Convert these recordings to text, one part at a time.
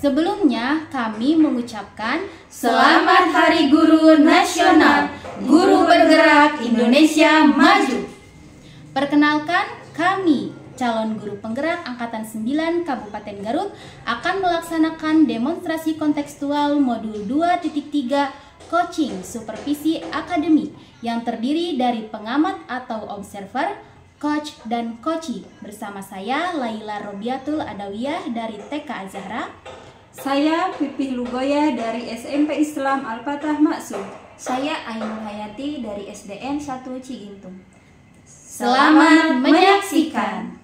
Sebelumnya kami mengucapkan Selamat Hari Guru Nasional, Guru Bergerak Indonesia Maju. Perkenalkan, kami calon guru penggerak Angkatan 9 Kabupaten Garut akan melaksanakan demonstrasi kontekstual modul 2.3 Coaching Supervisi Akademi yang terdiri dari pengamat atau observer, coach, dan coachee. Bersama saya Laila Robiatul Adawiyah dari TK Azahra. Saya Pipih Lugoya dari SMP Islam Al-Fatah Maksum. Saya Ainul Hayati dari SDN 1 Cigintung. Selamat menyaksikan.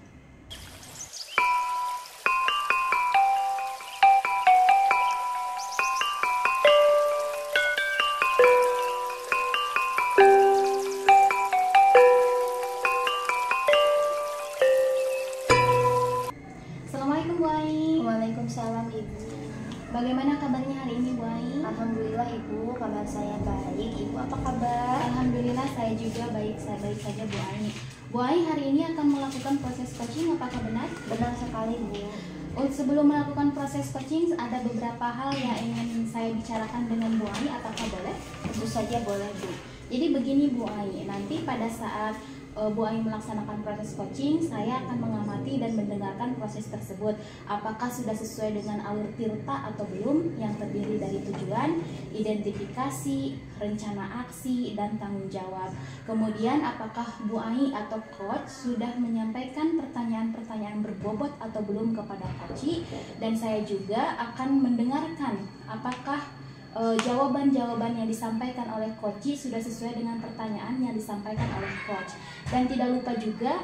Assalamualaikum Bu Ai. Waalaikumsalam Ibu. Bagaimana kabarnya hari ini Bu Ai? Alhamdulillah Ibu, kabar saya baik. Ibu apa kabar? Alhamdulillah saya juga baik saja Bu Ai. Bu Ai hari ini akan melakukan proses coaching, apakah benar? Benar sekali Bu. Sebelum melakukan proses coaching ada beberapa hal yang ingin saya bicarakan dengan Bu Ai, apakah boleh? Tentu saja boleh Bu. Jadi begini Bu Ai, nanti pada saat Bu Ai melaksanakan proses coaching, saya akan mengamati dan mendengarkan proses tersebut. Apakah sudah sesuai dengan alur tirta atau belum, yang terdiri dari tujuan, identifikasi, rencana aksi, dan tanggung jawab. Kemudian apakah Bu Ai atau coach sudah menyampaikan pertanyaan-pertanyaan berbobot atau belum kepada coachee, dan saya juga akan mendengarkan apakah jawaban-jawaban yang disampaikan oleh coachee sudah sesuai dengan pertanyaan yang disampaikan oleh coach. Dan tidak lupa juga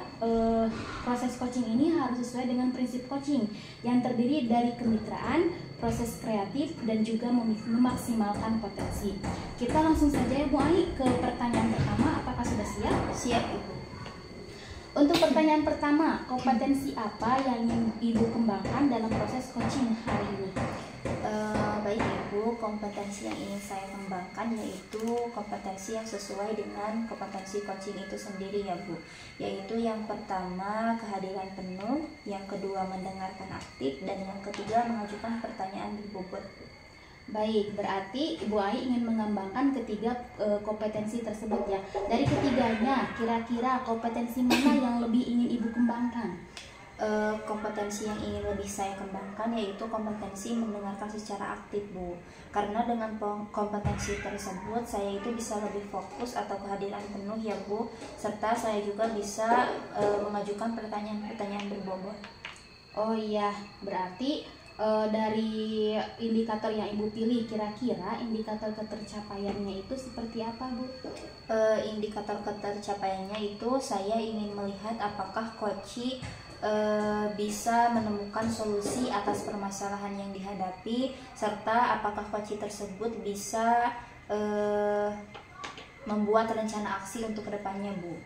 proses coaching ini harus sesuai dengan prinsip coaching yang terdiri dari kemitraan, proses kreatif, dan juga memaksimalkan potensi. Kita langsung saja ya Bu Ai ke pertanyaan pertama, apakah sudah siap? Siap Ibu. Untuk pertanyaan pertama, kompetensi apa yang ingin Ibu kembangkan dalam proses coaching hari ini? Baik Ibu, kompetensi yang ingin saya kembangkan yaitu kompetensi yang sesuai dengan kompetensi coaching itu sendiri ya Bu. Yaitu yang pertama kehadiran penuh, yang kedua mendengarkan aktif, dan yang ketiga mengajukan pertanyaan berbobot. Baik, berarti Ibu Ai ingin mengembangkan ketiga kompetensi tersebut ya. Dari ketiganya, kira-kira kompetensi mana yang lebih ingin Ibu kembangkan? Kompetensi yang ingin lebih saya kembangkan yaitu kompetensi mendengarkan secara aktif Bu. Karena dengan kompetensi tersebut saya itu bisa lebih fokus atau kehadiran penuh ya Bu, serta saya juga bisa mengajukan pertanyaan-pertanyaan berbobot. Oh iya, berarti dari indikator yang Ibu pilih, kira-kira indikator ketercapaiannya itu seperti apa Bu? Indikator ketercapaiannya itu saya ingin melihat apakah coachee bisa menemukan solusi atas permasalahan yang dihadapi, serta apakah coachee tersebut bisa membuat rencana aksi untuk kedepannya Bu.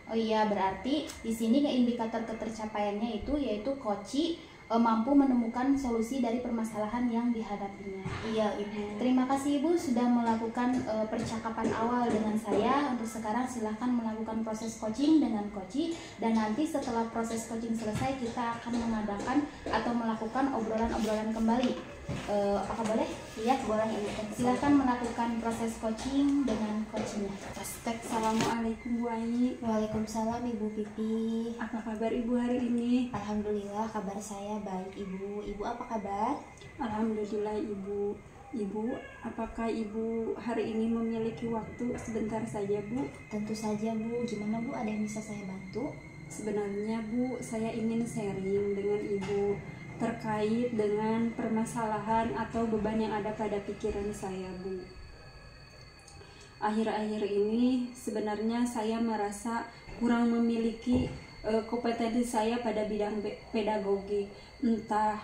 Oh iya, berarti di sini indikator ketercapaiannya itu yaitu coachee mampu menemukan solusi dari permasalahan yang dihadapinya. Iya Ibu. Terima kasih Ibu sudah melakukan percakapan awal dengan saya. Untuk sekarang silahkan melakukan proses coaching dengan coachee, dan nanti setelah proses coaching selesai kita akan mengadakan atau melakukan obrolan-obrolan kembali. Apakah boleh? Iya boleh Ibu. Silahkan melakukan proses coaching dengan coachingnya. Assalamualaikum Bu Ai. Waalaikumsalam Ibu Pipi. Apa kabar Ibu hari ini? Alhamdulillah kabar saya baik Ibu. Ibu apa kabar? Alhamdulillah Ibu. Ibu, apakah Ibu hari ini memiliki waktu sebentar saja Bu? Tentu saja Bu. Gimana Bu, ada yang bisa saya bantu? Sebenarnya Bu, saya ingin sharing dengan Ibu terkait dengan permasalahan atau beban yang ada pada pikiran saya Bu. Akhir-akhir ini sebenarnya saya merasa kurang memiliki kompetensi saya pada bidang pedagogi, entah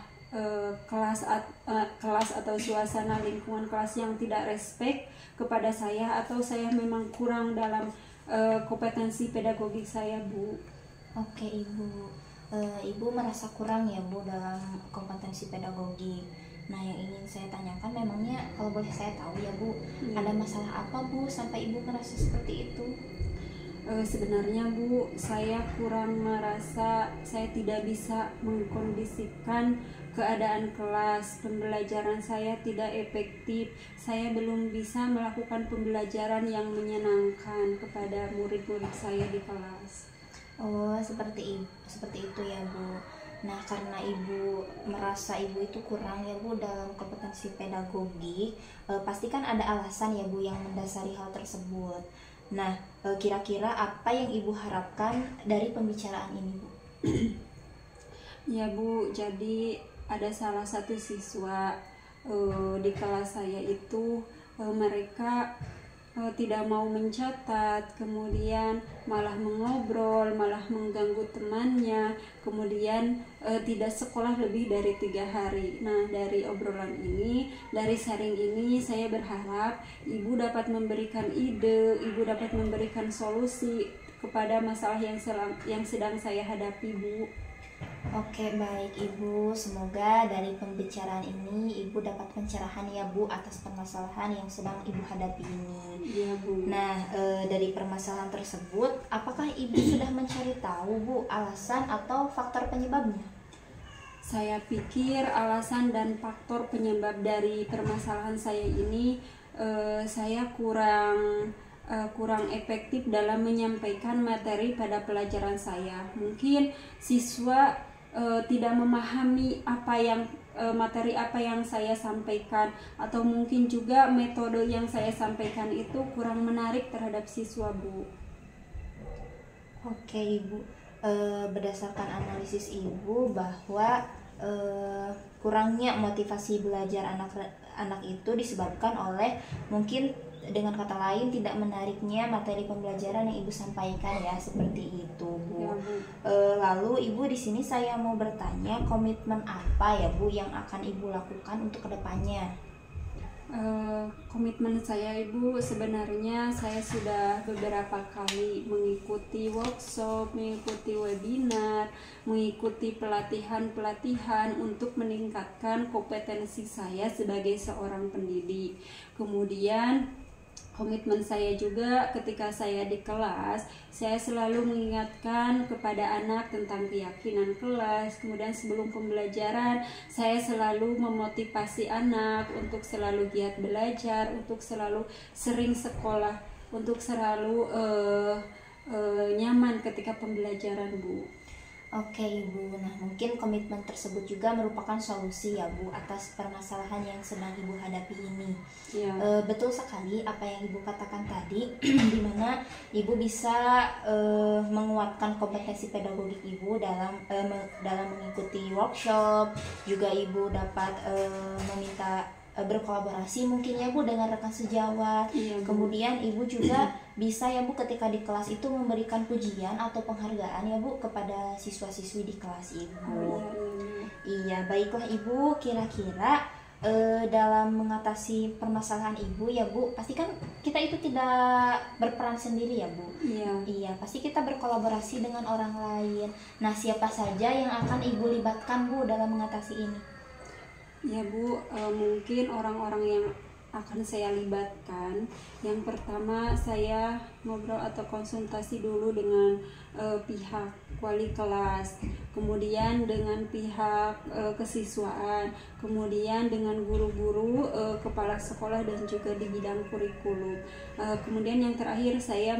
kelas atau suasana lingkungan kelas yang tidak respect kepada saya, atau saya memang kurang dalam kompetensi pedagogik saya Bu. Oke Ibu. Ibu merasa kurang ya Bu dalam kompetensi pedagogi. Nah, yang ingin saya tanyakan memangnya kalau boleh saya tahu ya Bu, ada masalah apa Bu sampai Ibu merasa seperti itu? Sebenarnya Bu, saya kurang merasa saya tidak bisa mengkondisikan keadaan kelas, pembelajaran saya tidak efektif, saya belum bisa melakukan pembelajaran yang menyenangkan kepada murid-murid saya di kelas. Oh, seperti itu ya Bu. Nah, karena Ibu merasa Ibu itu kurang ya Bu dalam kompetensi pedagogi, pasti kan ada alasan ya Bu yang mendasari hal tersebut. Nah, kira-kira apa yang Ibu harapkan dari pembicaraan ini Bu? Ya Bu, jadi ada salah satu siswa di kelas saya itu mereka tidak mau mencatat, kemudian malah mengobrol, malah mengganggu temannya, kemudian tidak sekolah lebih dari 3 hari. Nah, dari obrolan ini, dari sharing ini, saya berharap Ibu dapat memberikan ide, Ibu dapat memberikan solusi kepada masalah yang sedang saya hadapi, Bu. Oke, baik Ibu, semoga dari pembicaraan ini Ibu dapat pencerahan ya Bu atas permasalahan yang sedang Ibu hadapi ini. Iya Bu. Nah, dari permasalahan tersebut, apakah Ibu sudah mencari tahu Bu alasan atau faktor penyebabnya? Saya pikir alasan dan faktor penyebab dari permasalahan saya ini, saya kurang efektif dalam menyampaikan materi pada pelajaran saya. Mungkin siswa tidak memahami materi apa yang saya sampaikan, atau mungkin juga metode yang saya sampaikan itu kurang menarik terhadap siswa Bu. Oke Ibu, berdasarkan analisis Ibu bahwa kurangnya motivasi belajar anak itu disebabkan oleh mungkin dengan kata lain tidak menariknya materi pembelajaran yang Ibu sampaikan ya, seperti itu Bu. Ya, Bu. Lalu Ibu di sini saya mau bertanya, komitmen apa ya Bu yang akan Ibu lakukan untuk kedepannya? Komitmen saya Ibu, sebenarnya saya sudah beberapa kali mengikuti workshop, mengikuti webinar, mengikuti pelatihan untuk meningkatkan kompetensi saya sebagai seorang pendidik. Kemudian komitmen saya juga ketika saya di kelas, saya selalu mengingatkan kepada anak tentang keyakinan kelas. Kemudian sebelum pembelajaran, saya selalu memotivasi anak untuk selalu giat belajar, untuk selalu sering sekolah, untuk selalu nyaman ketika pembelajaran Bu. Oke Ibu, nah mungkin komitmen tersebut juga merupakan solusi ya Bu atas permasalahan yang sedang Ibu hadapi ini. Ya. Betul sekali apa yang Ibu katakan tadi, di mana Ibu bisa menguatkan kompetensi pedagogik Ibu dalam mengikuti workshop, juga Ibu dapat meminta berkolaborasi mungkin ya Bu dengan rekan sejawat. Iya, Bu. Kemudian Ibu juga bisa ya Bu ketika di kelas itu memberikan pujian atau penghargaan ya Bu kepada siswa-siswi di kelas Ibu. Iya, baiklah Ibu, kira-kira dalam mengatasi permasalahan Ibu ya Bu, pasti kan kita itu tidak berperan sendiri ya Bu. Iya. Iya, pasti kita berkolaborasi dengan orang lain. Nah, siapa saja yang akan Ibu libatkan Bu dalam mengatasi ini? Ya Bu, mungkin orang-orang yang akan saya libatkan, yang pertama saya ngobrol atau konsultasi dulu dengan pihak wali kelas, kemudian dengan pihak kesiswaan, kemudian dengan guru-guru, kepala sekolah, dan juga di bidang kurikulum. Kemudian yang terakhir saya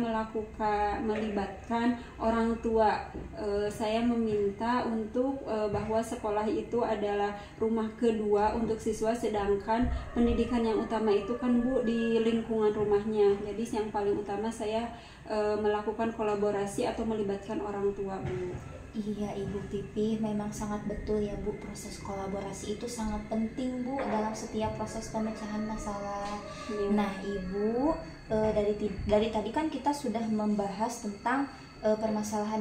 melibatkan orang tua. Saya meminta untuk bahwa sekolah itu adalah rumah kedua untuk siswa, sedangkan pendidikan yang utama itu kan Bu di lingkungan rumahnya. Jadi yang paling utama saya melakukan kolaborasi atau melibatkan orang tua Bu. Iya Ibu Pipi, memang sangat betul ya Bu, proses kolaborasi itu sangat penting Bu dalam setiap proses pemecahan masalah. Ya. Nah Ibu, dari tadi kan kita sudah membahas tentang permasalahan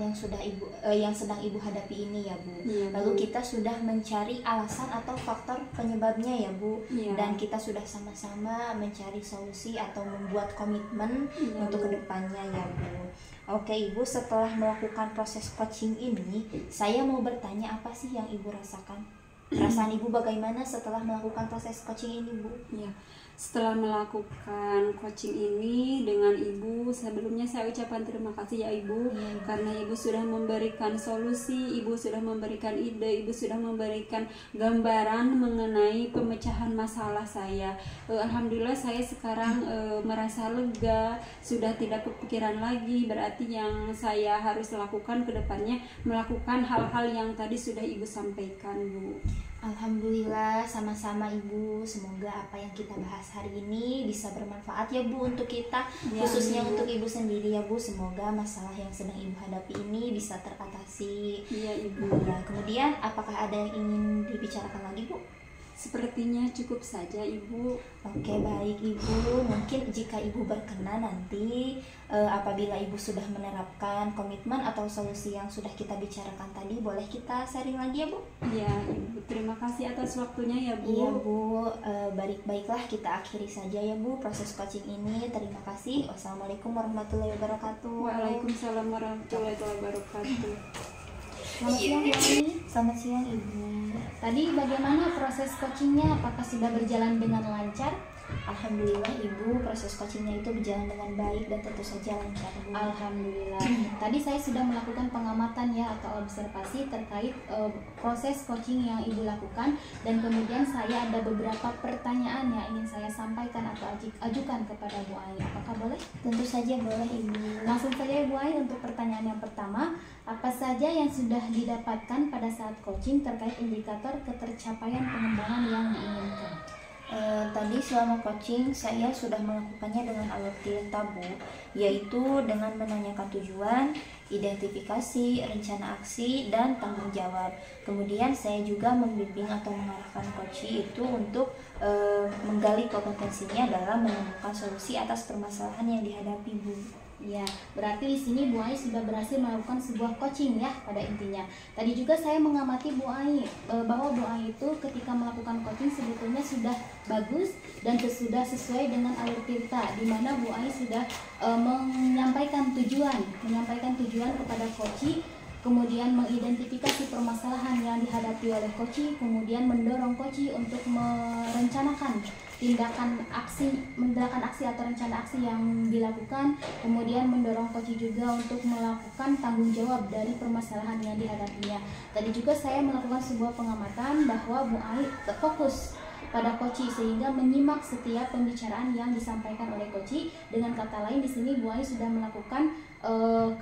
yang sedang Ibu hadapi ini ya Bu. Ya, Bu. Lalu kita sudah mencari alasan atau faktor penyebabnya ya Bu. Ya. Dan kita sudah sama-sama mencari solusi atau membuat komitmen Ya, untuk Bu. kedepannya ya Bu. Oke Ibu, setelah melakukan proses coaching ini, saya mau bertanya apa sih yang Ibu rasakan? Perasaan Ibu bagaimana setelah melakukan proses coaching ini, Bu? Ya, setelah melakukan coaching ini dengan Ibu, sebelumnya saya ucapkan terima kasih ya Ibu, karena Ibu sudah memberikan solusi, Ibu sudah memberikan ide, Ibu sudah memberikan gambaran mengenai pemecahan masalah saya. Alhamdulillah saya sekarang merasa lega, sudah tidak kepikiran lagi. Berarti yang saya harus lakukan ke depannya melakukan hal-hal yang tadi sudah Ibu sampaikan, Bu. Alhamdulillah, sama-sama Ibu. Semoga apa yang kita bahas hari ini bisa bermanfaat ya Bu untuk kita, Ya, khususnya Ibu. untuk Ibu sendiri ya Bu. Semoga masalah yang sedang Ibu hadapi ini bisa teratasi. Iya Ibu. Ya, kemudian apakah ada yang ingin dibicarakan lagi Bu? Sepertinya cukup saja Ibu. Oke, baik Ibu. Mungkin jika Ibu berkenan nanti apabila Ibu sudah menerapkan komitmen atau solusi yang sudah kita bicarakan tadi, boleh kita sharing lagi ya Bu? Ya Ibu, terima kasih atas waktunya ya Bu. Iya Bu, baiklah kita akhiri saja ya Bu proses coaching ini. Terima kasih. Wassalamualaikum warahmatullahi wabarakatuh. Waalaikumsalam warahmatullahi wabarakatuh. Selamat siang Bu Ai. Selamat siang Ibu. Tadi bagaimana proses coachingnya? Apakah sudah berjalan dengan lancar? Alhamdulillah Ibu, proses coachingnya itu berjalan dengan baik dan tentu saja lancar Bu. Alhamdulillah. Tadi saya sudah melakukan pengamatan ya atau observasi terkait proses coaching yang Ibu lakukan, dan kemudian saya ada beberapa pertanyaan yang ingin saya sampaikan atau ajukan kepada Bu Ai. Apakah boleh? Tentu saja boleh Ibu. Langsung saja Bu Ai untuk pertanyaan yang pertama. Apa saja yang sudah didapatkan pada saat coaching terkait indikator ketercapaian pengembangan yang diinginkan? Tadi selama coaching saya sudah melakukannya dengan alur tirta Bu, yaitu dengan menanyakan tujuan, identifikasi, rencana aksi, dan tanggung jawab. Kemudian saya juga membimbing atau mengarahkan coach itu untuk menggali kompetensinya dalam menemukan solusi atas permasalahan yang dihadapi Bu. Ya, berarti di sini Bu Ai sudah berhasil melakukan sebuah coaching ya pada intinya. Tadi juga saya mengamati Bu Ai bahwa Bu Ai itu ketika melakukan coaching sebetulnya sudah bagus dan sudah sesuai dengan alur tirta, di mana Bu Ai sudah menyampaikan tujuan kepada coach, kemudian mengidentifikasi permasalahan yang dihadapi oleh coach, kemudian mendorong coach untuk merencanakan tindakan aksi atau rencana aksi yang dilakukan, kemudian mendorong coach juga untuk melakukan tanggung jawab dari permasalahan yang dihadapinya. Tadi juga saya melakukan sebuah pengamatan bahwa Bu Ai terfokus pada coach sehingga menyimak setiap pembicaraan yang disampaikan oleh coach. Dengan kata lain di sini Bu Ai sudah melakukan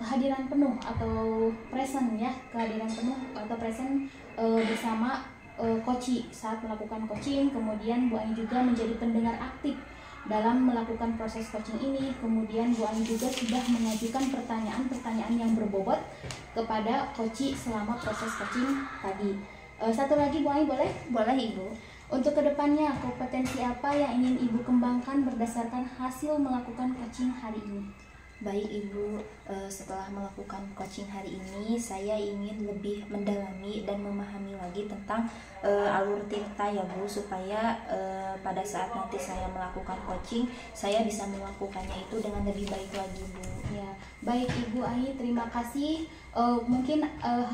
kehadiran penuh atau present ya, bersama coach saat melakukan coaching. Kemudian Bu Ai juga menjadi pendengar aktif dalam melakukan proses coaching ini. Kemudian Bu Ai juga sudah mengajukan pertanyaan-pertanyaan yang berbobot kepada coach selama proses coaching tadi. Satu lagi Bu Ai boleh? Boleh Ibu. Untuk kedepannya, kompetensi apa yang ingin Ibu kembangkan berdasarkan hasil melakukan coaching hari ini? Baik Ibu, setelah melakukan coaching hari ini saya ingin lebih mendalami dan memahami lagi tentang alur tirta ya Bu, supaya pada saat nanti saya melakukan coaching saya bisa melakukannya itu dengan lebih baik lagi Bu. Ya, baik Ibu Ai, terima kasih. Mungkin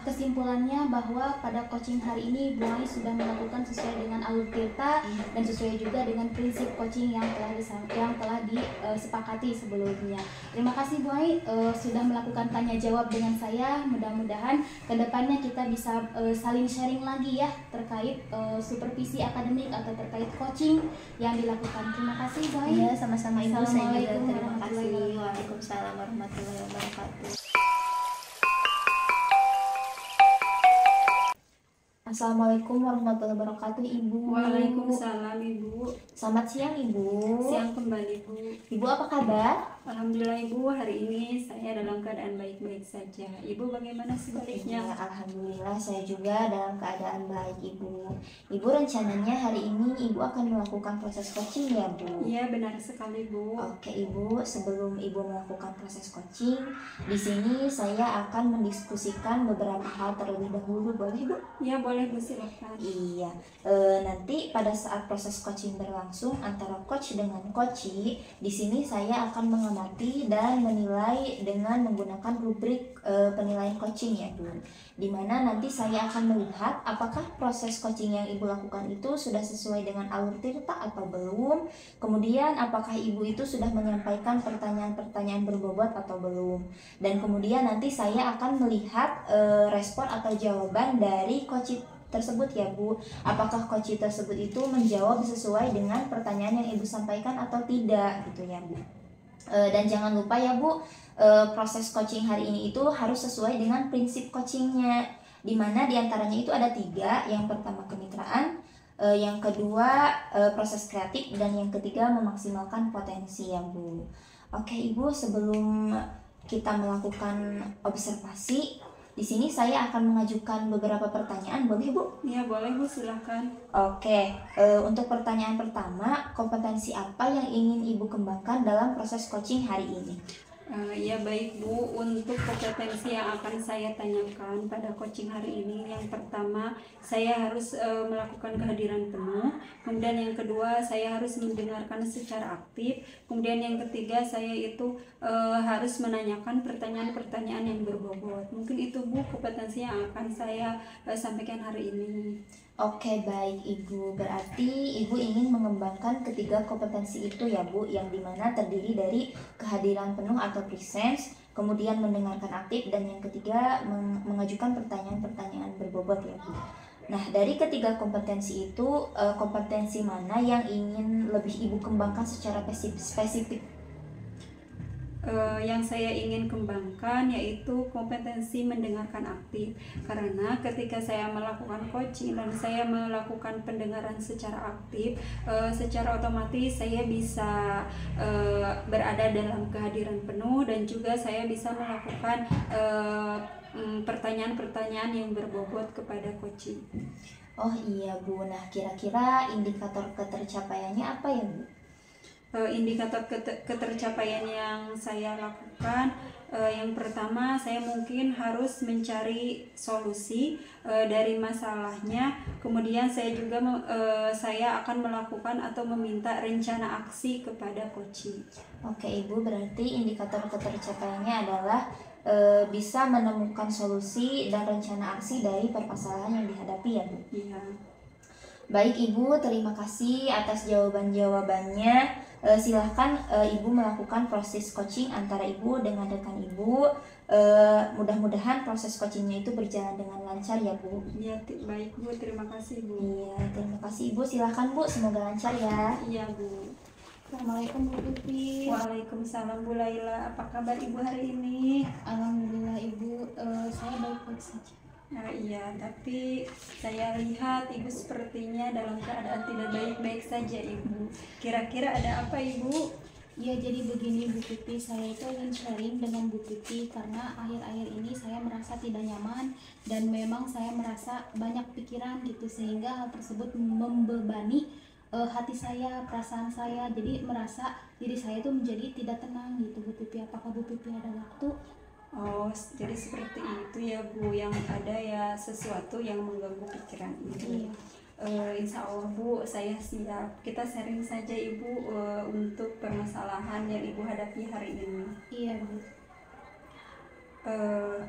kesimpulannya bahwa pada coaching hari ini Bu Ai sudah melakukan sesuai dengan alur tirta dan sesuai juga dengan prinsip coaching yang telah disepakati sebelumnya. Terima kasih Bu Ai sudah melakukan tanya jawab dengan saya. Mudah-mudahan kedepannya kita bisa saling sharing lagi ya terkait supervisi akademik atau terkait coaching yang dilakukan. Terima kasih Bu Ai. Ya, sama-sama Ibu. Saya juga Assalamualaikum terima kasih. warahmatullahi wabarakatuh. Waalaikumsalam warahmatullahi wabarakatuh. Assalamualaikum warahmatullahi wabarakatuh Ibu. Waalaikumsalam Ibu. Selamat siang Ibu. Siang kembali Bu. Ibu apa kabar? Alhamdulillah Ibu, hari ini saya dalam keadaan baik-baik saja. Ibu bagaimana sebaliknya? Ya, alhamdulillah saya juga dalam keadaan baik Ibu. Ibu rencananya hari ini Ibu akan melakukan proses coaching ya Bu? Iya benar sekali Bu. Oke Ibu, sebelum Ibu melakukan proses coaching, di sini saya akan mendiskusikan beberapa hal terlebih dahulu, boleh Bu? Ya boleh boleh Bu, silakan. Iya, nanti pada saat proses coaching berlangsung antara coach dengan coachee, di sini saya akan mengamati dan menilai dengan menggunakan rubrik penilaian coaching ya Bu. Dimana nanti saya akan melihat apakah proses coaching yang Ibu lakukan itu sudah sesuai dengan alur tirta atau belum. Kemudian apakah Ibu itu sudah menyampaikan pertanyaan-pertanyaan berbobot atau belum. Dan kemudian nanti saya akan melihat respon atau jawaban dari coachee tersebut ya Bu, apakah coachee tersebut itu menjawab sesuai dengan pertanyaan yang Ibu sampaikan atau tidak gitu ya Bu. Dan jangan lupa ya Bu, proses coaching hari ini itu harus sesuai dengan prinsip coachingnya, dimana diantaranya itu ada 3. Yang pertama kemitraan, yang kedua proses kreatif, dan yang ketiga memaksimalkan potensi ya Bu. Oke Ibu, sebelum kita melakukan observasi, di sini saya akan mengajukan beberapa pertanyaan, boleh Bu? Ya boleh Bu, silakan. Oke, untuk pertanyaan pertama, kompetensi apa yang ingin Ibu kembangkan dalam proses coaching hari ini? Ya baik Bu, untuk kompetensi yang akan saya tanyakan pada coaching hari ini, yang pertama saya harus melakukan kehadiran penuh, kemudian yang kedua saya harus mendengarkan secara aktif, kemudian yang ketiga saya itu harus menanyakan pertanyaan-pertanyaan yang berbobot. Mungkin itu Bu kompetensi yang akan saya sampaikan hari ini. Oke, baik Ibu. Berarti Ibu ingin mengembangkan ketiga kompetensi itu ya Bu, yang dimana terdiri dari kehadiran penuh atau presence, kemudian mendengarkan aktif, dan yang ketiga mengajukan pertanyaan-pertanyaan berbobot ya Bu. Nah, dari ketiga kompetensi itu, kompetensi mana yang ingin lebih Ibu kembangkan secara spesifik? Yang saya ingin kembangkan yaitu kompetensi mendengarkan aktif, karena ketika saya melakukan coaching dan saya melakukan pendengaran secara aktif, secara otomatis saya bisa berada dalam kehadiran penuh, dan juga saya bisa melakukan pertanyaan-pertanyaan yang berbobot kepada coaching. Oh iya Bu, nah kira-kira indikator ketercapaiannya apa ya Bu? Indikator ketercapaian yang saya lakukan, yang pertama saya mungkin harus mencari solusi dari masalahnya, kemudian saya juga saya akan melakukan atau meminta rencana aksi kepada coaching. Oke Ibu, berarti indikator ketercapaiannya adalah bisa menemukan solusi dan rencana aksi dari permasalahan yang dihadapi ya Bu? Iya. Baik Ibu, terima kasih atas jawaban-jawabannya. Silahkan Ibu melakukan proses coaching antara Ibu dengan rekan Ibu. Mudah-mudahan proses coachingnya itu berjalan dengan lancar ya Bu. Ya, baik Bu, terima kasih Bu. Iya, terima kasih Ibu. Silahkan Bu, semoga lancar ya. Iya Bu. Assalamualaikum Bu Pipit. Waalaikumsalam Bu Laila. Apa kabar Ibu hari ini? Alhamdulillah Ibu, saya baik-baik saja. Nah, iya, tapi saya lihat Ibu sepertinya dalam keadaan tidak baik-baik saja Ibu. Kira-kira ada apa Ibu? Ya, jadi begini Bu Pipi, saya itu ingin sharing dengan Bu Pipi karena akhir-akhir ini saya merasa tidak nyaman dan memang saya merasa banyak pikiran gitu, sehingga hal tersebut membebani hati saya, perasaan saya. Jadi merasa diri saya itu menjadi tidak tenang gitu Bu Pipi. Apakah Bu Pipi ada waktu? Oh, jadi seperti itu ya Bu, yang ada ya sesuatu yang mengganggu pikiran Ibu. Iya. Insya Allah Bu, saya siap. Kita sharing saja Ibu untuk permasalahan yang Ibu hadapi hari ini. Iya Bu.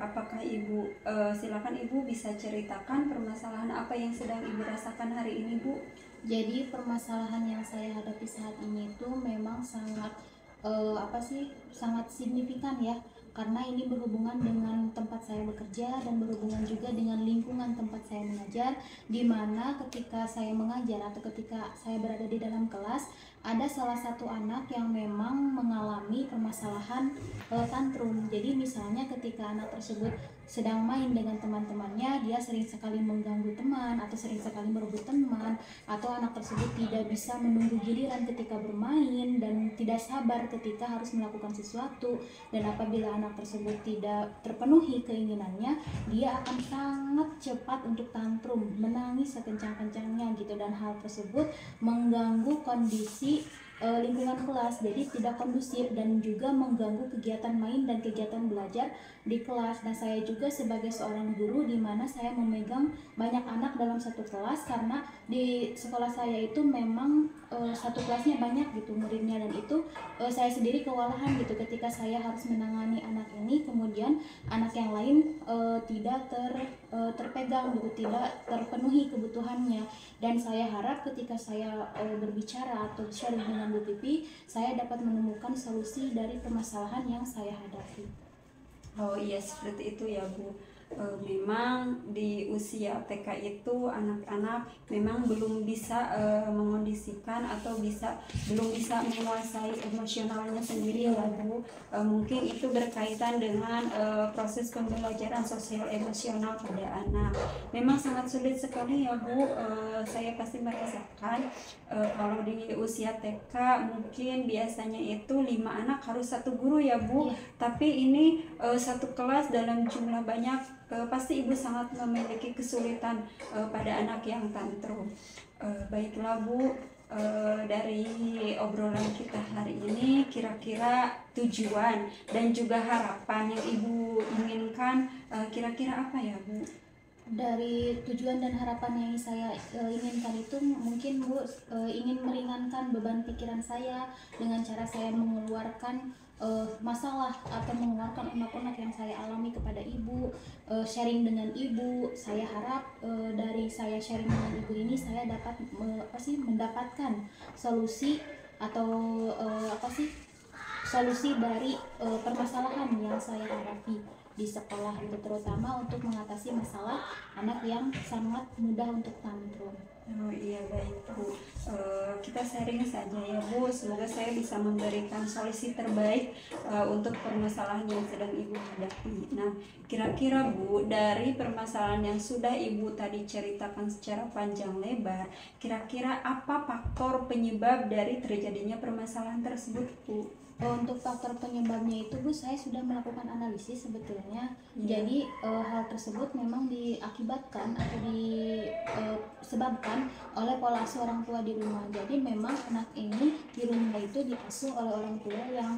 Apakah Ibu, silakan Ibu bisa ceritakan permasalahan apa yang sedang Ibu rasakan hari ini Bu? Jadi permasalahan yang saya hadapi saat ini itu memang sangat sangat signifikan ya, karena ini berhubungan dengan tempat saya bekerja dan berhubungan juga dengan lingkungan tempat saya mengajar, di mana ketika saya mengajar atau ketika saya berada di dalam kelas, ada salah satu anak yang memang mengalami permasalahan tantrum. Jadi misalnya ketika anak tersebut sedang main dengan teman-temannya, dia sering sekali mengganggu teman atau sering sekali merebut teman, atau anak tersebut tidak bisa menunggu giliran ketika bermain dan tidak sabar ketika harus melakukan sesuatu, dan apabila anak tersebut tidak terpenuhi keinginannya, dia akan sangat cepat untuk tantrum, menangis sekencang-kencangnya gitu, dan hal tersebut mengganggu kondisi lingkungan kelas, jadi tidak kondusif dan juga mengganggu kegiatan main dan kegiatan belajar di kelas. Nah, saya juga sebagai seorang guru di mana saya memegang banyak anak dalam satu kelas, karena di sekolah saya itu memang satu kelasnya banyak gitu muridnya, dan itu saya sendiri kewalahan gitu ketika saya harus menangani anak ini, kemudian anak yang lain tidak terpegang gitu, tidak terpenuhi kebutuhannya. Dan saya harap ketika saya berbicara atau sharing dengan Bu Pipi, saya dapat menemukan solusi dari permasalahan yang saya hadapi. Oh iya, seperti itu ya Bu. Memang di usia TK itu anak-anak memang belum bisa mengondisikan atau belum bisa menguasai emosionalnya sendiri ya Bu. Mungkin itu berkaitan dengan proses pembelajaran sosial emosional pada anak. Memang sangat sulit sekali ya Bu. Saya pasti merasakan kalau di usia TK mungkin biasanya itu 5 anak harus 1 guru ya Bu. Tapi ini satu kelas dalam jumlah banyak, pasti ibu sangat memiliki kesulitan pada anak yang tantrum. Baiklah Bu, dari obrolan kita hari ini, kira-kira tujuan dan juga harapan yang ibu inginkan kira-kira apa ya Bu? Dari tujuan dan harapan yang saya inginkan itu mungkin Bu ingin meringankan beban pikiran saya dengan cara saya mengeluarkan masalah atau mengeluarkan unek-unek yang saya alami kepada ibu, sharing dengan ibu. Saya harap dari saya sharing dengan ibu ini saya dapat mendapatkan solusi atau solusi dari permasalahan yang saya hadapi di sekolah itu, terutama untuk mengatasi masalah anak yang sangat mudah untuk tantrum. Oh iya, baik Bu. Kita sharing saja ya Bu. Semoga saya bisa memberikan solusi terbaik untuk permasalahan yang sedang Ibu hadapi. Nah, kira-kira Bu, dari permasalahan yang sudah Ibu tadi ceritakan secara panjang lebar, kira-kira apa faktor penyebab dari terjadinya permasalahan tersebut Bu? Untuk faktor penyebabnya itu Bu, saya sudah melakukan analisis sebetulnya. Jadi hal tersebut memang diakibatkan atau disebabkan oleh pola asuh orang tua di rumah. Jadi memang anak ini di rumah itu diasuh oleh orang tua yang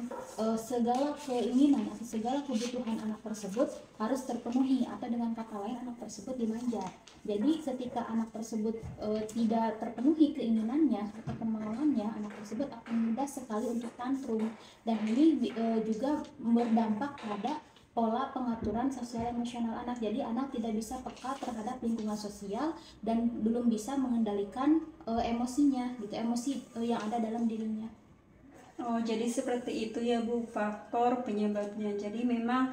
segala keinginan atau segala kebutuhan anak tersebut harus terpenuhi, atau dengan kata lain anak tersebut dimanja. Jadi ketika anak tersebut tidak terpenuhi keinginannya atau kemauannya, anak tersebut akan mudah sekali untuk tantrum. Dan ini juga berdampak pada pola pengaturan sosial emosional anak. Jadi anak tidak bisa peka terhadap lingkungan sosial dan belum bisa mengendalikan emosinya gitu, emosi yang ada dalam dirinya. Oh, jadi seperti itu ya Bu, faktor penyebabnya. Jadi memang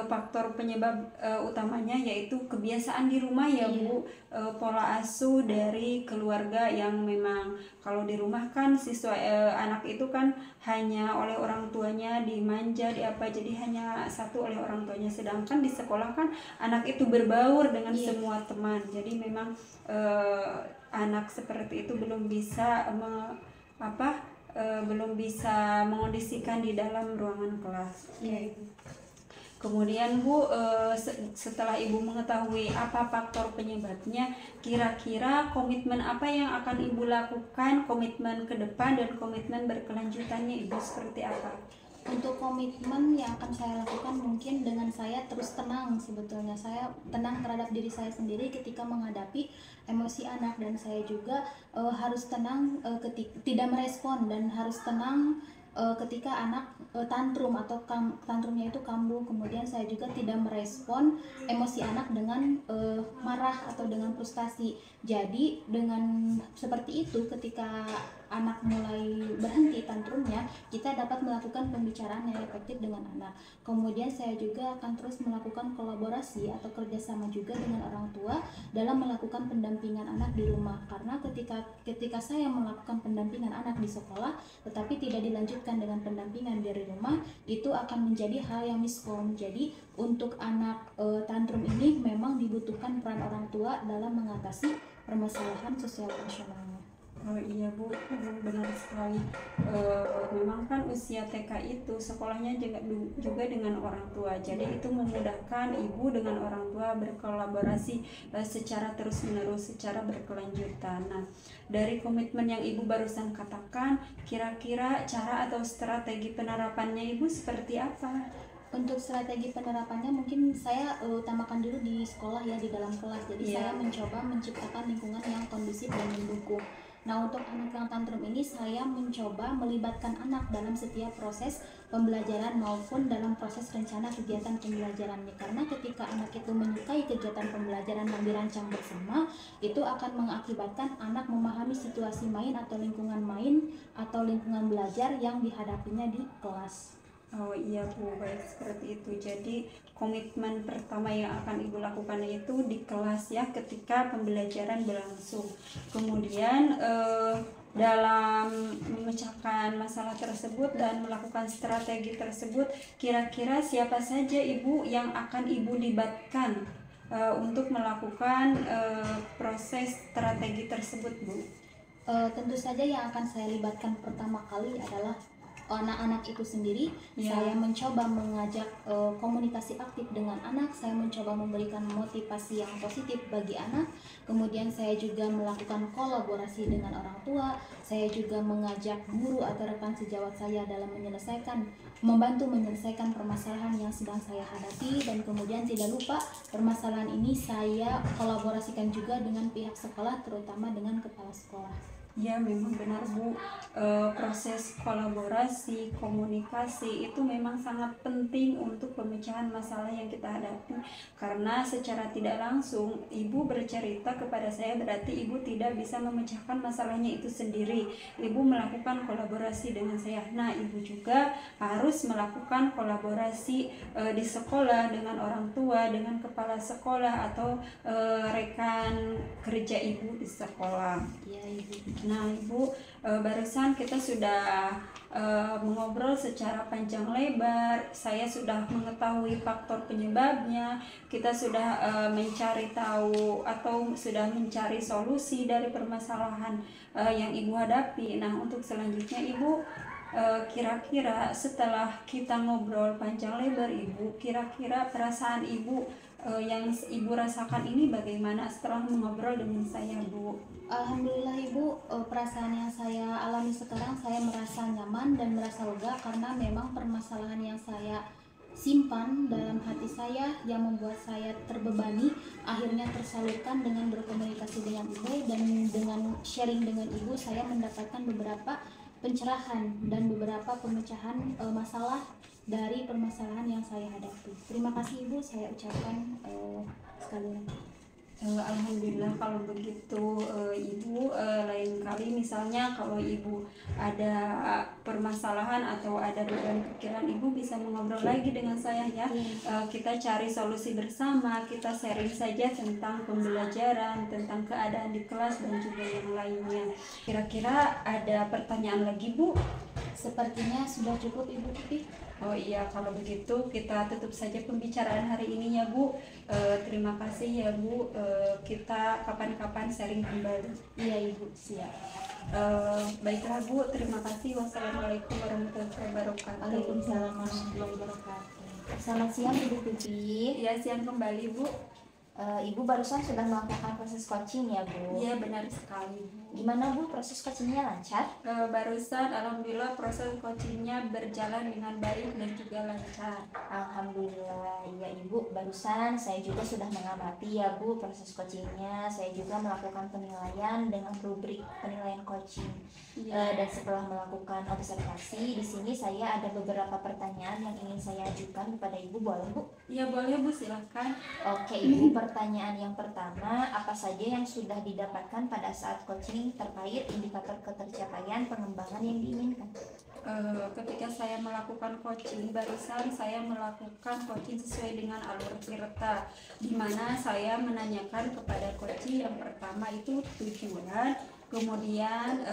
faktor penyebab utamanya yaitu kebiasaan di rumah ya Bu. Pola asuh dari keluarga yang memang kalau di rumah kan siswa anak itu kan hanya oleh orang tuanya dimanja, jadi hanya satu oleh orang tuanya. Sedangkan di sekolah kan anak itu berbaur dengan semua teman. Jadi memang anak seperti itu belum bisa belum bisa mengondisikan di dalam ruangan kelas. Iya. Kemudian Bu, setelah Ibu mengetahui apa faktor penyebabnya, kira-kira komitmen apa yang akan Ibu lakukan, komitmen ke depan dan komitmen berkelanjutannya Ibu seperti apa? Untuk komitmen yang akan saya lakukan mungkin dengan saya terus tenang. Sebetulnya saya tenang terhadap diri saya sendiri ketika menghadapi emosi anak, dan saya juga harus tenang tidak merespon, dan harus tenang ketika anak tantrum atau tantrumnya itu kambuh. Kemudian saya juga tidak merespon emosi anak dengan marah atau dengan frustasi. Jadi dengan seperti itu, ketika anak mulai berhenti tantrumnya, kita dapat melakukan pembicaraan yang efektif dengan anak. Kemudian saya juga akan terus melakukan kolaborasi atau kerjasama juga dengan orang tua dalam melakukan pendampingan anak di rumah. Karena ketika saya melakukan pendampingan anak di sekolah tetapi tidak dilanjutkan dengan pendampingan dari rumah, itu akan menjadi hal yang miskom. Jadi untuk anak tantrum ini memang dibutuhkan peran orang tua dalam mengatasi permasalahan sosial emosionalnya. Oh iya Iya Bu, benar sekali. Memang kan usia TK itu sekolahnya juga dengan orang tua. Jadi itu memudahkan ibu dengan orang tua berkolaborasi secara terus-menerus, secara berkelanjutan. Nah, dari komitmen yang ibu barusan katakan, kira-kira cara atau strategi penerapannya ibu seperti apa? Untuk strategi penerapannya mungkin saya utamakan dulu di sekolah ya, di dalam kelas. Jadi saya mencoba menciptakan lingkungan yang kondusif dan mendukung. Nah, untuk anak yang tantrum ini saya mencoba melibatkan anak dalam setiap proses pembelajaran maupun dalam proses rencana kegiatan pembelajarannya. Karena ketika anak itu menyukai kegiatan pembelajaran yang dirancang bersama, itu akan mengakibatkan anak memahami situasi main atau lingkungan belajar yang dihadapinya di kelas. Oh iya Bu, baik seperti itu. Jadi komitmen pertama yang akan Ibu lakukan itu di kelas ya, ketika pembelajaran berlangsung. Kemudian dalam memecahkan masalah tersebut dan melakukan strategi tersebut, kira-kira siapa saja Ibu yang akan Ibu libatkan untuk melakukan proses strategi tersebut Bu? Tentu saja yang akan saya libatkan pertama kali adalah anak-anak itu sendiri. Saya mencoba mengajak komunikasi aktif dengan anak, saya mencoba memberikan motivasi yang positif bagi anak. Kemudian saya juga melakukan kolaborasi dengan orang tua. Saya juga mengajak guru atau rekan sejawat saya dalam membantu menyelesaikan permasalahan yang sedang saya hadapi. Dan kemudian tidak lupa, permasalahan ini saya kolaborasikan juga dengan pihak sekolah, terutama dengan kepala sekolah. Ya, memang benar Bu, proses kolaborasi, komunikasi itu memang sangat penting untuk pemecahan masalah yang kita hadapi. Karena secara tidak langsung Ibu bercerita kepada saya, berarti Ibu tidak bisa memecahkan masalahnya itu sendiri. Ibu melakukan kolaborasi dengan saya. Nah, Ibu juga harus melakukan kolaborasi di sekolah dengan orang tua, dengan kepala sekolah atau rekan kerja Ibu di sekolah. Iya Ibu. Nah Ibu, barusan kita sudah mengobrol secara panjang lebar. Saya sudah mengetahui faktor penyebabnya. Kita sudah mencari tahu atau sudah mencari solusi dari permasalahan yang Ibu hadapi. Nah, untuk selanjutnya Ibu, kira-kira setelah kita ngobrol panjang lebar Ibu, kira-kira perasaan Ibu yang Ibu rasakan ini bagaimana setelah mengobrol dengan saya Bu? Alhamdulillah Ibu, perasaan yang saya alami sekarang, saya merasa nyaman dan merasa lega karena memang permasalahan yang saya simpan dalam hati saya yang membuat saya terbebani akhirnya tersalurkan dengan berkomunikasi dengan Ibu, dan dengan sharing dengan Ibu saya mendapatkan beberapa pencerahan dan beberapa pemecahan masalah dari permasalahan yang saya hadapi. Terima kasih Ibu, saya ucapkan sekali lagi. Alhamdulillah kalau begitu Ibu, lain kali misalnya kalau Ibu ada permasalahan atau ada beban pikiran, Ibu bisa mengobrol lagi dengan saya ya. Kita cari solusi bersama, kita sharing saja tentang pembelajaran, tentang keadaan di kelas dan juga yang lainnya. Kira-kira ada pertanyaan lagi Bu? Sepertinya sudah cukup Ibu Tuti. Oh iya, kalau begitu kita tutup saja pembicaraan hari ini ya Bu. Terima kasih ya Bu. Kita kapan-kapan sharing kembali. Iya Ibu, siap. Baiklah Bu, terima kasih. Wassalamualaikum warahmatullahi wabarakatuh. Waalaikumsalam warahmatullahi wabarakatuh. Selamat siang Ibu Tuti. Iya, siang kembali Bu. Ibu barusan sudah melakukan proses coaching ya Bu? Iya, benar sekali Bu. Gimana Bu, proses coachingnya lancar? Barusan alhamdulillah proses coachingnya berjalan dengan baik dan juga lancar. Alhamdulillah, iya Ibu. Barusan saya juga sudah mengamati ya Bu proses coachingnya. Saya juga melakukan penilaian dengan rubrik penilaian coaching. Dan setelah melakukan observasi di sini, saya ada beberapa pertanyaan yang ingin saya ajukan kepada Ibu, boleh Bu? Iya boleh Bu, silahkan. Oke Ibu, pertanyaan yang pertama, apa saja yang sudah didapatkan pada saat coaching terkait indikator ketercapaian pengembangan yang diinginkan? Ketika saya melakukan coaching, barusan saya melakukan coaching sesuai dengan alur tirta, di mana saya menanyakan kepada coaching yang pertama itu tujuan, kemudian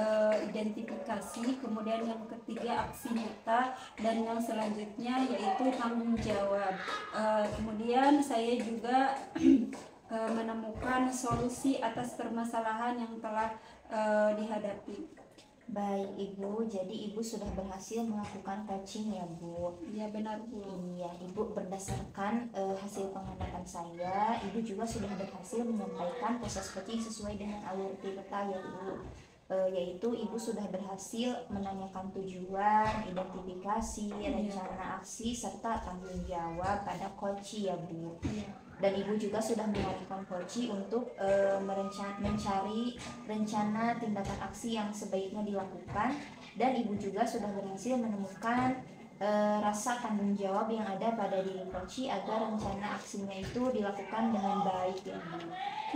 identifikasi, kemudian yang ketiga aksi nyata, dan yang selanjutnya yaitu tanggung jawab. Kemudian saya juga menemukan solusi atas permasalahan yang telah dihadapi. Baik Ibu, jadi Ibu sudah berhasil melakukan coaching ya Bu? Iya benar Bu. Iya, Ibu berdasarkan hasil pengamatan saya, Ibu juga sudah berhasil menyampaikan proses coaching sesuai dengan alur Tirta ya Bu. Yaitu Ibu sudah berhasil menanyakan tujuan, identifikasi, rencana aksi, serta tanggung jawab pada coaching ya Bu. Dan Ibu juga sudah mengarahkan coaching untuk mencari rencana tindakan aksi yang sebaiknya dilakukan, dan Ibu juga sudah berhasil menemukan rasa tanggung jawab yang ada pada diri coaching agar rencana aksinya itu dilakukan dengan baik ya Bu.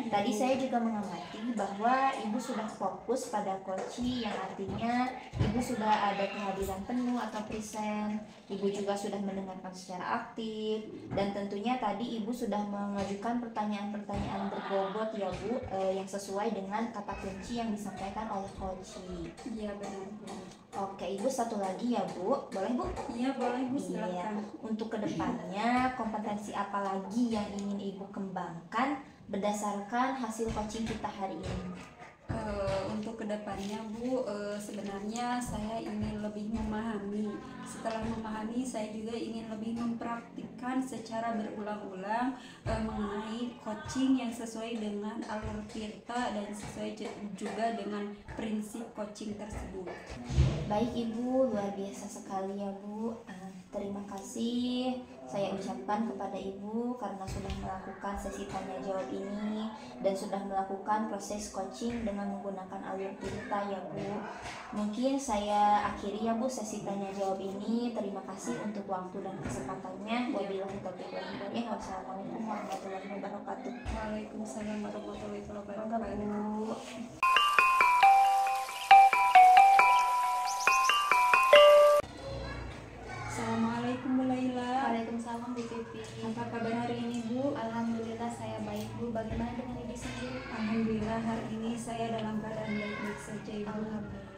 Tadi saya juga mengamati bahwa Ibu sudah fokus pada coaching, yang artinya Ibu sudah ada kehadiran penuh atau present. Ibu juga sudah mendengarkan secara aktif, dan tentunya tadi Ibu sudah mengajukan pertanyaan-pertanyaan berbobot ya Bu, yang sesuai dengan kata kunci yang disampaikan oleh coaching. Iya benar Bu. Oke Ibu, satu lagi ya Bu, boleh Bu? Iya boleh Bu, Iya. silakan. Untuk kedepannya kompetensi apa lagi yang ingin Ibu kembangkan berdasarkan hasil coaching kita hari ini? Untuk kedepannya Bu, sebenarnya saya ingin lebih memahami. Setelah memahami, saya juga ingin lebih mempraktikkan secara berulang-ulang mengenai coaching yang sesuai dengan alur Tirta dan sesuai juga dengan prinsip coaching tersebut. Baik Ibu, luar biasa sekali ya Bu. Terima kasih saya ucapkan kepada Ibu karena sudah melakukan sesi tanya jawab ini dan sudah melakukan proses coaching dengan menggunakan alur Tirta ya Bu. Mungkin saya akhiri ya Bu sesi tanya jawab ini. Terima kasih untuk waktu dan kesempatannya. Wabillahi taufiq wal hidayah. Wassalamualaikum warahmatullahi wabarakatuh. Waalaikumsalam warahmatullahi Bangga wabarakatuh. Bu. Assalamualaikum Bu Laila. Waalaikumsalam Bu Pipi. Apa kabar hari ini Bu? Alhamdulillah saya baik Bu. Bagaimana dengan Ibu sendiri? Alhamdulillah hari ini saya dalam keadaan baik-baik saja Ibu. Alhamdulillah.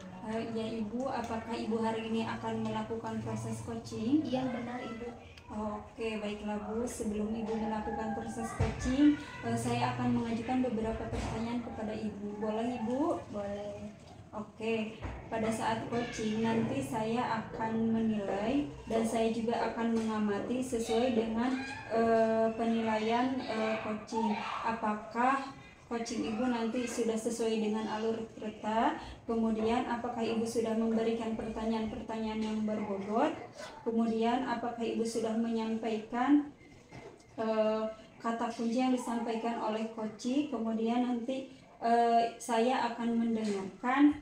Ya Ibu, apakah Ibu hari ini akan melakukan proses coaching? Iya benar Ibu. Oke, baiklah Bu. Sebelum Ibu melakukan proses coaching, saya akan mengajukan beberapa pertanyaan kepada Ibu. Boleh Ibu? Boleh. Oke, pada saat coaching nanti saya akan menilai dan saya juga akan mengamati sesuai dengan penilaian coaching. Apakah coaching Ibu nanti sudah sesuai dengan alur Tirta, kemudian apakah Ibu sudah memberikan pertanyaan-pertanyaan yang berbobot, kemudian apakah Ibu sudah menyampaikan kata kunci yang disampaikan oleh coaching, kemudian nanti saya akan mendengarkan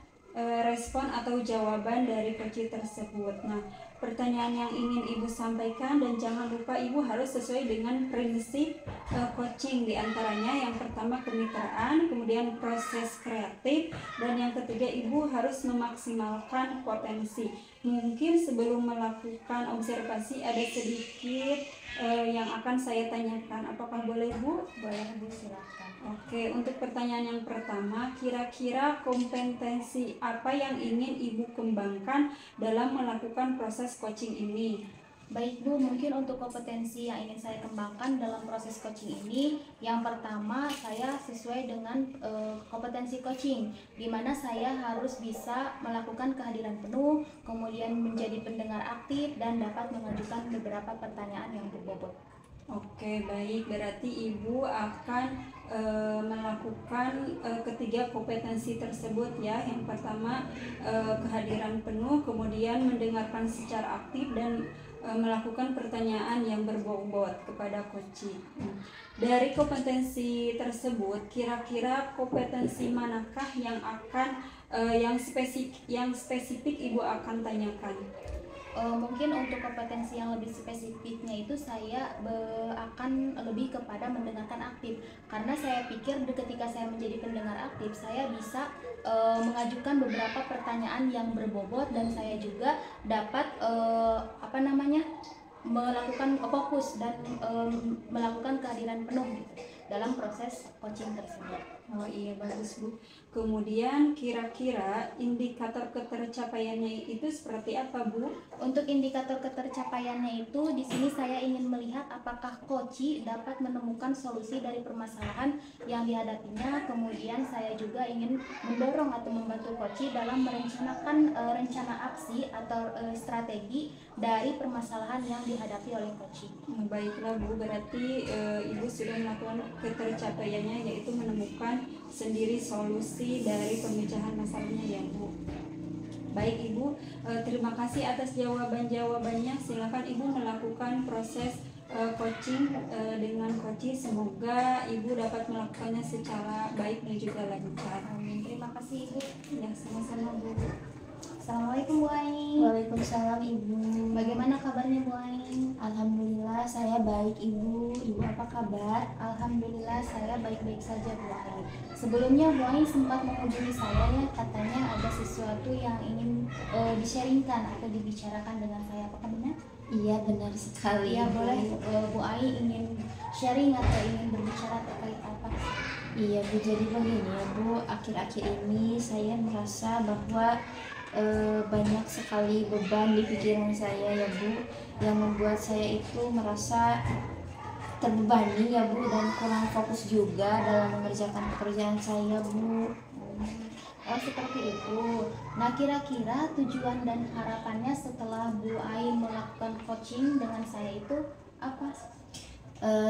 respon atau jawaban dari coaching tersebut. Nah, pertanyaan yang ingin Ibu sampaikan dan jangan lupa Ibu harus sesuai dengan prinsip coaching, diantaranya yang pertama kemitraan, kemudian proses kreatif, dan yang ketiga Ibu harus memaksimalkan potensi. Mungkin sebelum melakukan observasi ada sedikit yang akan saya tanyakan. Apakah boleh Bu? Boleh Bu, silakan. Oke, untuk pertanyaan yang pertama, kira-kira kompetensi apa yang ingin Ibu kembangkan dalam melakukan proses coaching ini? Baik Bu, mungkin untuk kompetensi yang ingin saya kembangkan dalam proses coaching ini, yang pertama saya sesuai dengan kompetensi coaching, di mana saya harus bisa melakukan kehadiran penuh, kemudian menjadi pendengar aktif dan dapat mengajukan beberapa pertanyaan yang berbobot. Oke, baik. Berarti Ibu akan melakukan ketiga kompetensi tersebut ya. Yang pertama kehadiran penuh, kemudian mendengarkan secara aktif dan melakukan pertanyaan yang berbobot kepada coaching. Dari kompetensi tersebut, kira-kira kompetensi manakah yang akan yang spesifik Ibu akan tanyakan? Mungkin untuk kompetensi yang lebih spesifiknya itu saya akan lebih kepada mendengarkan aktif, karena saya pikir ketika saya menjadi pendengar aktif saya bisa mengajukan beberapa pertanyaan yang berbobot dan saya juga dapat melakukan fokus dan melakukan kehadiran penuh gitu dalam proses coaching tersebut. Oh iya, bagus Bu. Kemudian kira-kira indikator ketercapaiannya itu seperti apa Bu? Untuk indikator ketercapaiannya itu, di sini saya ingin melihat apakah koci dapat menemukan solusi dari permasalahan yang dihadapinya. Kemudian saya juga ingin mendorong atau membantu koci dalam merencanakan rencana aksi atau strategi dari permasalahan yang dihadapi oleh koci. Baiklah Bu, berarti Ibu sudah melakukan ketercapaiannya, yaitu menemukan sendiri solusi dari pemecahan masalahnya ya Bu. Baik Ibu, terima kasih atas jawaban-jawabannya. Silakan Ibu melakukan proses coaching dengan coach. Semoga Ibu dapat melakukannya secara baik dan juga lancar. Amin. Terima kasih Ibu. Ya, sama-sama Bu. Assalamualaikum Bu Aing. Waalaikumsalam Ibu. Bagaimana kabarnya Bu Aing? Alhamdulillah saya baik Ibu. Ibu apa kabar? Alhamdulillah saya baik-baik saja Bu Aing. Sebelumnya Bu Aing sempat menghubungi saya ya, katanya ada sesuatu yang ingin di-sharingkan atau dibicarakan dengan saya, apakah benar? Iya benar sekali. Iya Ibu. boleh. Bu Aing ingin sharing atau ingin berbicara terkait apa? Iya Bu, jadi begini ya Bu, akhir-akhir ini saya merasa bahwa banyak sekali beban di pikiran saya ya Bu, yang membuat saya itu merasa terbebani ya Bu, dan kurang fokus juga dalam mengerjakan pekerjaan saya Bu. Oh seperti itu. Nah kira-kira tujuan dan harapannya setelah Bu Aing melakukan coaching dengan saya itu apa?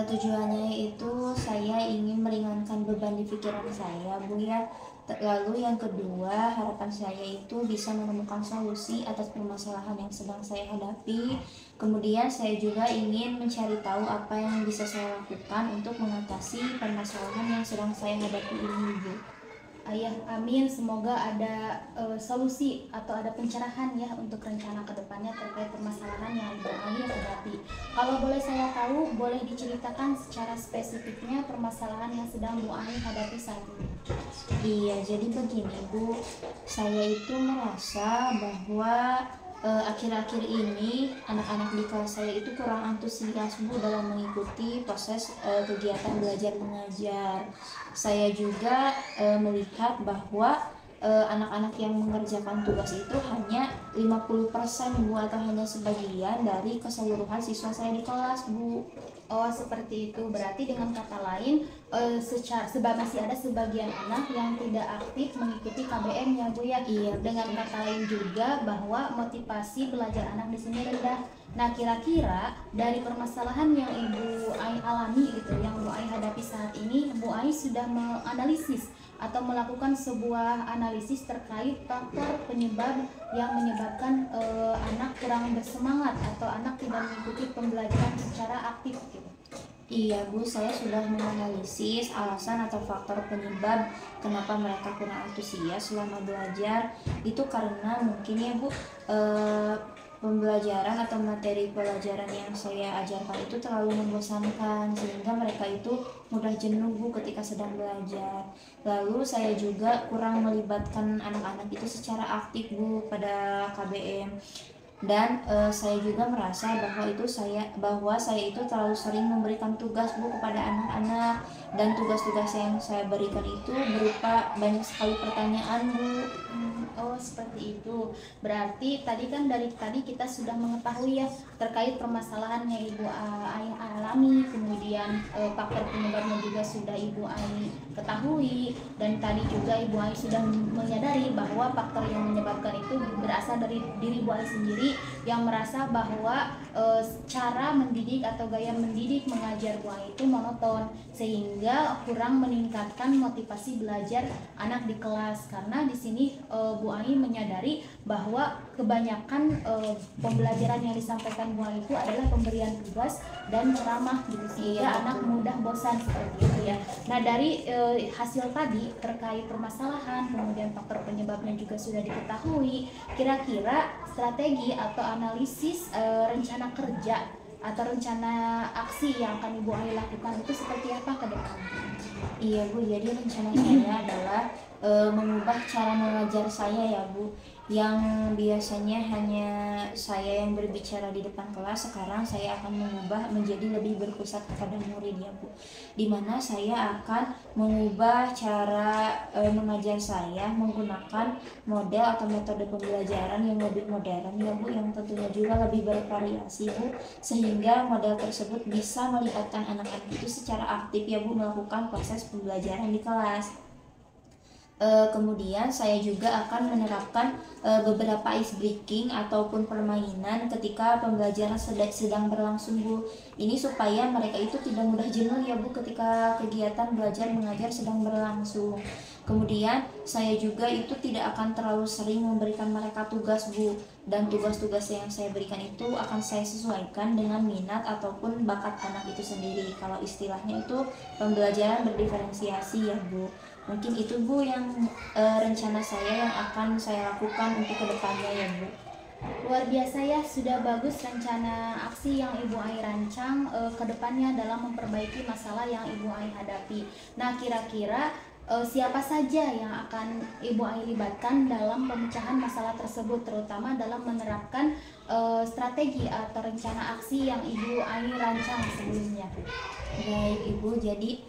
Tujuannya itu saya ingin meringankan beban di pikiran saya Bu ya. Lalu yang kedua, harapan saya itu bisa menemukan solusi atas permasalahan yang sedang saya hadapi. Kemudian saya juga ingin mencari tahu apa yang bisa saya lakukan untuk mengatasi permasalahan yang sedang saya hadapi ini Bu. Ayah, amin. Semoga ada solusi atau ada pencerahan ya untuk rencana kedepannya terkait permasalahan yang Ibu Aing hadapi. Kalau boleh saya tahu, boleh diceritakan secara spesifiknya permasalahan yang sedang Bu Aing hadapi saat ini. Iya, jadi begini Bu, saya itu merasa bahwa akhir-akhir ini anak-anak di kelas saya itu kurang antusias Bu dalam mengikuti proses kegiatan belajar mengajar. Saya juga melihat bahwa anak-anak yang mengerjakan tugas itu hanya 50% Bu, atau hanya sebagian dari keseluruhan siswa saya di kelas Bu. Oh seperti itu, berarti dengan kata lain masih ada sebagian anak yang tidak aktif mengikuti KBM ya Bu ya. Iya, Dengan kata lain juga bahwa motivasi belajar anak di sini rendah. Nah kira-kira dari permasalahan yang Ibu Aing alami gitu, yang Bu Aing hadapi saat ini, Bu Aing sudah menganalisis atau melakukan sebuah analisis terkait faktor penyebab yang menyebabkan anak kurang bersemangat atau anak tidak mengikuti pembelajaran secara aktif gitu. Iya Bu, saya sudah menganalisis alasan atau faktor penyebab kenapa mereka kurang antusias selama belajar. Itu karena mungkin ya Bu, pembelajaran atau materi pelajaran yang saya ajarkan itu terlalu membosankan, sehingga mereka itu mudah jenuh Bu ketika sedang belajar. Lalu saya juga kurang melibatkan anak-anak itu secara aktif Bu pada KBM. Dan saya juga merasa bahwa saya itu terlalu sering memberikan tugas Bu kepada anak-anak, dan tugas-tugas yang saya berikan itu berupa banyak sekali pertanyaan Bu. Oh seperti itu. Berarti dari tadi kita sudah mengetahui ya terkait permasalahan yang Ibu Aing alami, kemudian faktor penyebabnya juga sudah Ibu Aing ketahui, dan tadi juga Ibu Aing sudah menyadari bahwa faktor yang menyebabkan itu berasal dari diri Ibu Aing sendiri yang merasa bahwa cara mendidik atau gaya mendidik mengajar Bu Aing itu monoton, sehingga kurang meningkatkan motivasi belajar anak di kelas. Karena di sini Bu Aing menyadari bahwa kebanyakan pembelajaran yang disampaikan Bu Aing itu adalah pemberian tugas dan ceramah gitu, sehingga anak mudah bosan seperti itu ya. Nah dari hasil tadi terkait permasalahan, kemudian faktor penyebabnya juga sudah diketahui, kira-kira strategi atau analisis rencana kerja atau rencana aksi yang akan Ibu Aing lakukan itu seperti apa ke depan? Iya Bu, jadi rencana saya adalah mengubah cara mengajar saya ya Bu. yang biasanya hanya saya yang berbicara di depan kelas, sekarang saya akan mengubah menjadi lebih berpusat kepada murid ya Bu, dimana saya akan mengubah cara mengajar saya menggunakan model atau metode pembelajaran yang lebih modern ya Bu, yang tentunya juga lebih bervariasi Bu, sehingga model tersebut bisa melibatkan anak-anak itu secara aktif ya Bu melakukan proses pembelajaran di kelas. Kemudian saya juga akan menerapkan beberapa ice breaking ataupun permainan ketika pembelajaran sedang berlangsung Bu. Ini supaya mereka itu tidak mudah jenuh ya Bu ketika kegiatan belajar mengajar sedang berlangsung. Kemudian saya juga itu tidak akan terlalu sering memberikan mereka tugas Bu, dan tugas-tugas yang saya berikan itu akan saya sesuaikan dengan minat ataupun bakat anak itu sendiri. Kalau istilahnya itu pembelajaran berdiferensiasi ya Bu. Mungkin itu Bu yang rencana saya yang akan saya lakukan untuk kedepannya ya Bu. Luar biasa ya, sudah bagus rencana aksi yang Ibu Ai rancang kedepannya dalam memperbaiki masalah yang Ibu Ai hadapi. Nah, kira-kira siapa saja yang akan Ibu Ai libatkan dalam pemecahan masalah tersebut, terutama dalam menerapkan strategi atau rencana aksi yang Ibu Ai rancang sebelumnya? Baik Ibu, jadi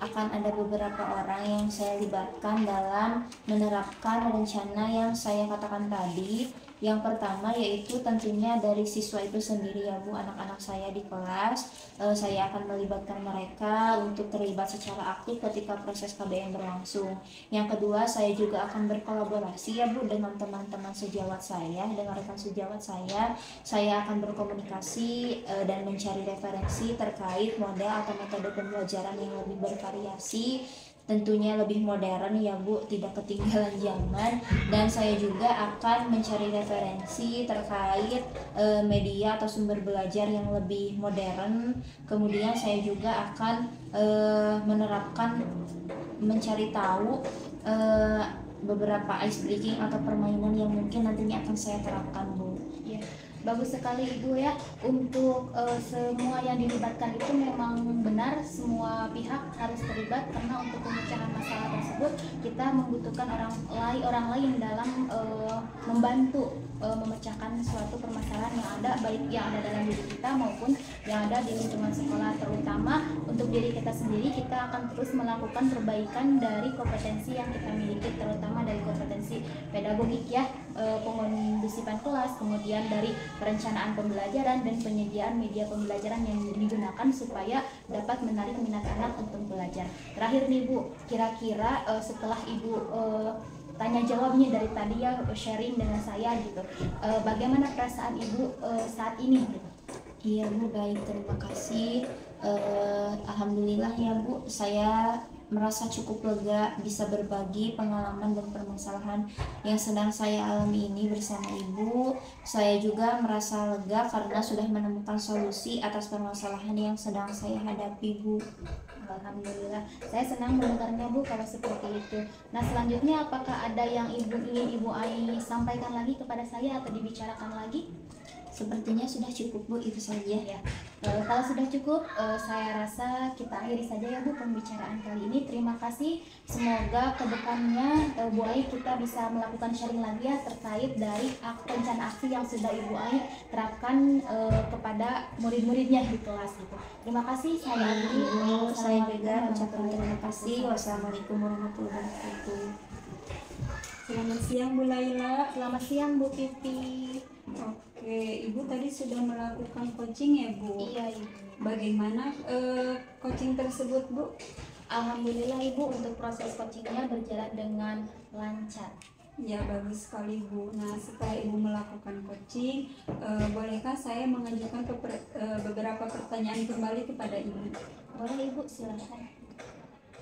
akan ada beberapa orang yang saya libatkan dalam menerapkan rencana yang saya katakan tadi. Yang pertama yaitu tentunya dari siswa itu sendiri ya Bu, anak-anak saya di kelas. Saya akan melibatkan mereka untuk terlibat secara aktif ketika proses KBM berlangsung. Yang kedua, saya juga akan berkolaborasi ya Bu dengan teman-teman sejawat saya, dengan rekan sejawat saya. Saya akan berkomunikasi dan mencari referensi terkait model atau metode pembelajaran yang lebih bervariasi, tentunya lebih modern ya Bu, tidak ketinggalan zaman. Dan saya juga akan mencari referensi terkait media atau sumber belajar yang lebih modern. Kemudian saya juga akan mencari tahu beberapa ice breaking atau permainan yang mungkin nantinya akan saya terapkan Bu. Ya, bagus sekali Ibu ya. Untuk semua yang dilibatkan itu memang benar, semua pihak harus terlibat, karena untuk pemecahan masalah tersebut kita membutuhkan orang lain dalam membantu memecahkan suatu permasalahan yang ada, baik yang ada dalam diri kita maupun yang ada di lingkungan sekolah. Terutama untuk diri kita sendiri, kita akan terus melakukan perbaikan dari kompetensi yang kita miliki, terutama dari kompetensi pedagogik ya, pengondusipan kelas, kemudian dari perencanaan pembelajaran dan penyediaan media pembelajaran yang digunakan supaya dapat menarik minat anak untuk belajar. Terakhir nih Bu, kira-kira setelah Ibu tanya jawabnya dari tadi ya, sharing dengan saya gitu, bagaimana perasaan Ibu saat ini gitu? Iya Bu, baik, terima kasih. Alhamdulillah ya Bu, saya merasa cukup lega bisa berbagi pengalaman dan permasalahan yang sedang saya alami ini bersama Ibu. Saya juga merasa lega karena sudah menemukan solusi atas permasalahan yang sedang saya hadapi Bu. Alhamdulillah, saya senang mendengarnya Bu kalau seperti itu. Nah, selanjutnya apakah ada yang ingin Ibu Ai sampaikan lagi kepada saya atau dibicarakan lagi? Sepertinya sudah cukup Bu, itu saja ya. Kalau sudah cukup, saya rasa kita akhiri saja ya Bu pembicaraan kali ini. Terima kasih. Semoga kedepannya Bu Ai kita bisa melakukan sharing lagi ya terkait dari rencana aksi yang sudah Ibu Ai terapkan kepada murid-muridnya di kelas gitu. Terima kasih. Saya akhiri. Saya juga mengucapkan terima kasih. Wassalamualaikum warahmatullahi wabarakatuh. Selamat siang Bu Laila. Selamat siang Bu Pipi. Oke, Ibu tadi sudah melakukan coaching ya Bu? Iya Ibu. Bagaimana coaching tersebut Bu? Alhamdulillah Ibu, untuk proses coachingnya berjalan dengan lancar. Ya, bagus sekali Bu. Nah, setelah Ibu melakukan coaching, bolehkah saya mengajukan beberapa pertanyaan kembali kepada Ibu? Boleh Ibu, silakan.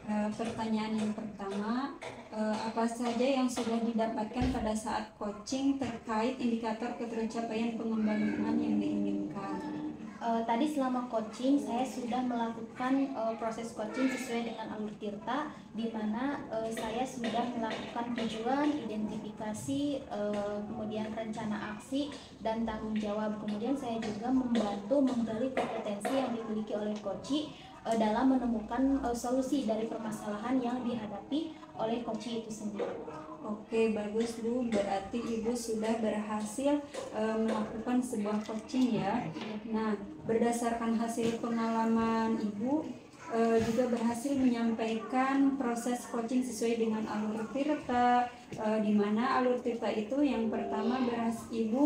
Pertanyaan yang pertama, apa saja yang sudah didapatkan pada saat coaching terkait indikator ketercapaian pengembangan yang diinginkan? Tadi selama coaching saya sudah melakukan proses coaching sesuai dengan alur Tirta, di mana saya sudah melakukan tujuan, identifikasi, kemudian rencana aksi dan tanggung jawab. Kemudian saya juga membantu menggali kompetensi yang dimiliki oleh coach dalam menemukan solusi dari permasalahan yang dihadapi oleh coach itu sendiri. Oke, bagus Bu. Berarti Ibu sudah berhasil melakukan sebuah coaching ya. Nah, berdasarkan hasil pengalaman Ibu juga berhasil menyampaikan proses coaching sesuai dengan alur tirta, di mana alur tirta itu yang pertama Ibu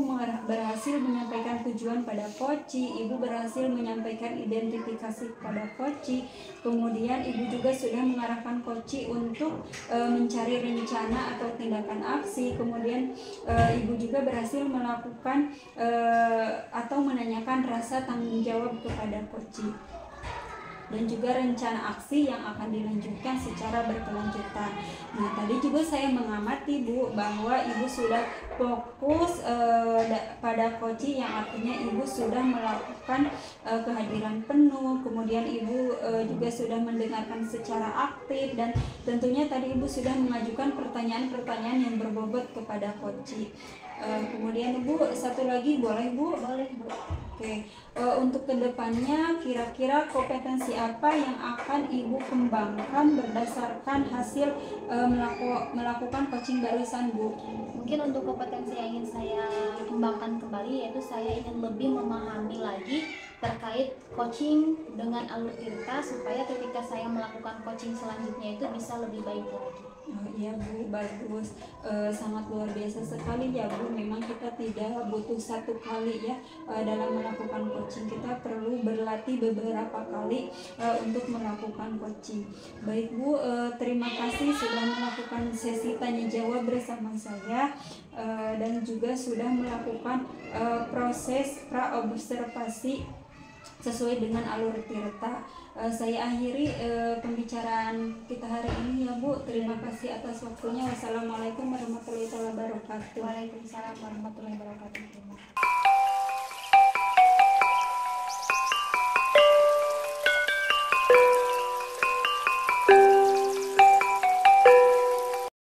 berhasil menyampaikan tujuan pada koci, Ibu berhasil menyampaikan identifikasi pada koci, kemudian Ibu juga sudah mengarahkan koci untuk mencari rencana atau tindakan aksi, kemudian Ibu juga berhasil melakukan atau menanyakan rasa tanggung jawab kepada koci, dan juga rencana aksi yang akan dilanjutkan secara berkelanjutan. Nah, tadi juga saya mengamati Bu bahwa Ibu sudah fokus pada coaching, yang artinya Ibu sudah melakukan kehadiran penuh, kemudian Ibu juga sudah mendengarkan secara aktif, dan tentunya tadi Ibu sudah mengajukan pertanyaan-pertanyaan yang berbobot kepada coaching. Kemudian Ibu, satu lagi boleh Bu? Boleh Bu. Oke, untuk kedepannya kira-kira kompetensi apa yang akan Ibu kembangkan berdasarkan hasil melakukan coaching barusan Bu? Mungkin untuk kompetensi yang ingin saya kembangkan kembali, yaitu saya ingin lebih memahami lagi terkait coaching dengan alur tirta, supaya ketika saya melakukan coaching selanjutnya itu bisa lebih baik lagi. Oh iya Bu, bagus, sangat luar biasa sekali ya Bu. Memang kita tidak butuh satu kali ya dalam melakukan coaching, kita perlu berlatih beberapa kali untuk melakukan coaching. Baik Bu, terima kasih sudah melakukan sesi tanya jawab bersama saya, dan juga sudah melakukan proses pra-observasi sesuai dengan alur tirta. Saya akhiri pembicaraan kita hari ini ya Bu. Terima kasih atas waktunya. Wassalamualaikum warahmatullahi wabarakatuh. Waalaikumsalam warahmatullahi wabarakatuh.